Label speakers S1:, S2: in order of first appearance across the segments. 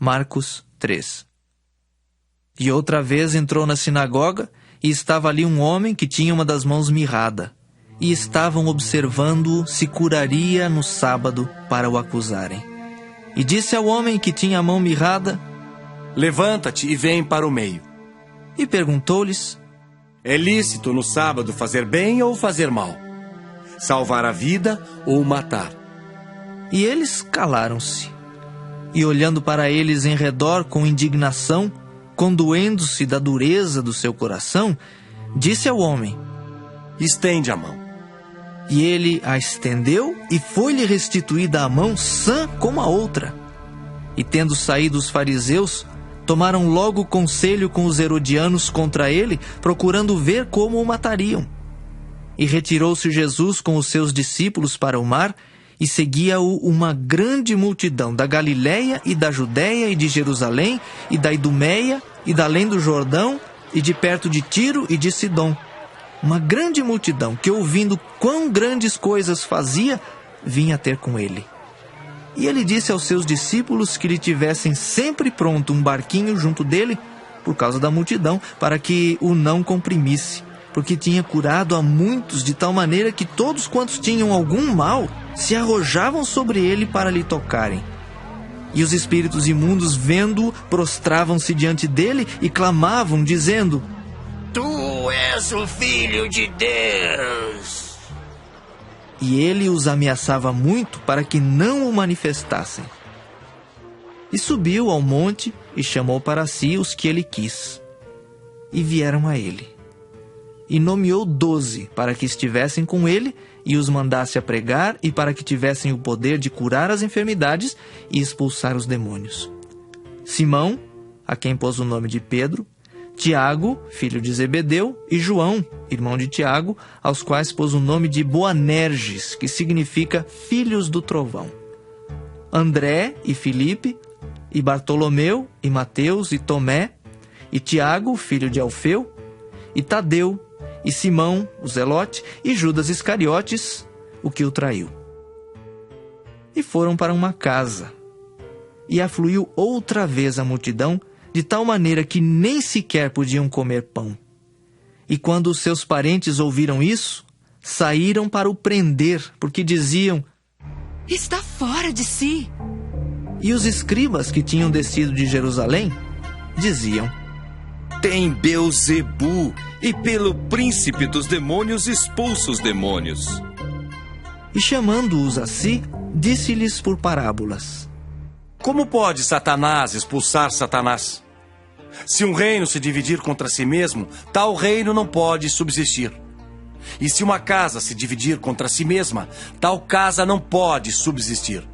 S1: Marcos 3. E outra vez entrou na sinagoga, e estava ali um homem que tinha uma das mãos mirrada, e estavam observando-o se curaria no sábado para o acusarem. E disse ao homem que tinha a mão mirrada:
S2: Levanta-te e vem para o meio.
S1: E perguntou-lhes:
S2: É lícito no sábado fazer bem ou fazer mal? Salvar a vida ou matar?
S1: E eles calaram-se. E olhando para eles em redor com indignação, condoendo-se da dureza do seu coração, disse ao homem:
S2: Estende a mão.
S1: E ele a estendeu, e foi-lhe restituída a mão sã como a outra. E tendo saído os fariseus, tomaram logo conselho com os herodianos contra ele, procurando ver como o matariam. E retirou-se Jesus com os seus discípulos para o mar, e seguia-o uma grande multidão da Galiléia e da Judéia e de Jerusalém e da Idumeia e da além do Jordão e de perto de Tiro e de Sidom. Uma grande multidão que, ouvindo quão grandes coisas fazia, vinha ter com ele. E ele disse aos seus discípulos que lhe tivessem sempre pronto um barquinho junto dele, por causa da multidão, para que o não comprimisse, porque tinha curado a muitos de tal maneira que todos quantos tinham algum mal se arrojavam sobre ele para lhe tocarem. E os espíritos imundos, vendo-o, prostravam-se diante dele e clamavam, dizendo:
S3: Tu és o Filho de Deus.
S1: E ele os ameaçava muito para que não o manifestassem. E subiu ao monte e chamou para si os que ele quis. E vieram a ele. E nomeou 12 para que estivessem com ele e os mandasse a pregar e para que tivessem o poder de curar as enfermidades e expulsar os demônios. Simão, a quem pôs o nome de Pedro, Tiago, filho de Zebedeu, e João, irmão de Tiago, aos quais pôs o nome de Boanerges, que significa filhos do trovão. André e Filipe, e Bartolomeu, e Mateus, e Tomé, e Tiago, filho de Alfeu, e Tadeu, e Simão, o Zelote, e Judas Iscariotes, o que o traiu. E foram para uma casa. E afluiu outra vez a multidão, de tal maneira que nem sequer podiam comer pão. E quando os seus parentes ouviram isso, saíram para o prender, porque diziam:
S4: Está fora de si.
S1: E os escribas que tinham descido de Jerusalém diziam:
S5: Tem Beelzebu, e pelo príncipe dos demônios expulsa os demônios.
S1: E chamando-os a si, disse-lhes por parábolas:
S2: Como pode Satanás expulsar Satanás? Se um reino se dividir contra si mesmo, tal reino não pode subsistir. E se uma casa se dividir contra si mesma, tal casa não pode subsistir.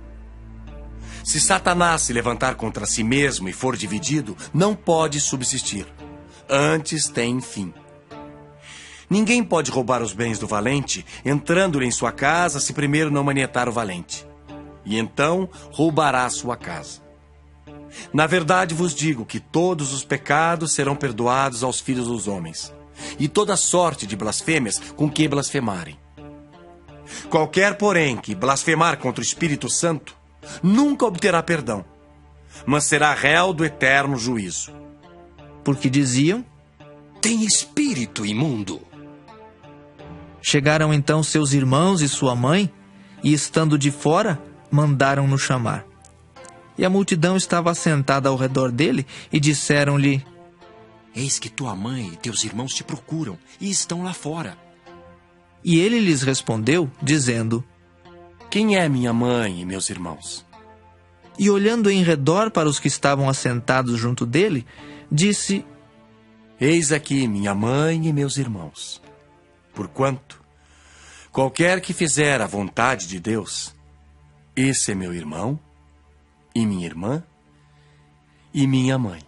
S2: Se Satanás se levantar contra si mesmo e for dividido, não pode subsistir. Antes tem fim. Ninguém pode roubar os bens do valente, entrando-lhe em sua casa, se primeiro não manietar o valente. E então roubará sua casa. Na verdade vos digo que todos os pecados serão perdoados aos filhos dos homens, e toda sorte de blasfêmias com que blasfemarem. Qualquer, porém, que blasfemar contra o Espírito Santo, nunca obterá perdão, mas será réu do eterno juízo.
S1: Porque diziam:
S3: Tem espírito imundo.
S1: Chegaram então seus irmãos e sua mãe, e estando de fora, mandaram-no chamar. E a multidão estava assentada ao redor dele, e disseram-lhe:
S3: Eis que tua mãe e teus irmãos te procuram, e estão lá fora.
S1: E ele lhes respondeu, dizendo:
S2: Quem é minha mãe e meus irmãos?
S1: E olhando em redor para os que estavam assentados junto dele, disse:
S2: Eis aqui minha mãe e meus irmãos. Porquanto, qualquer que fizer a vontade de Deus, esse é meu irmão, e minha irmã, e minha mãe.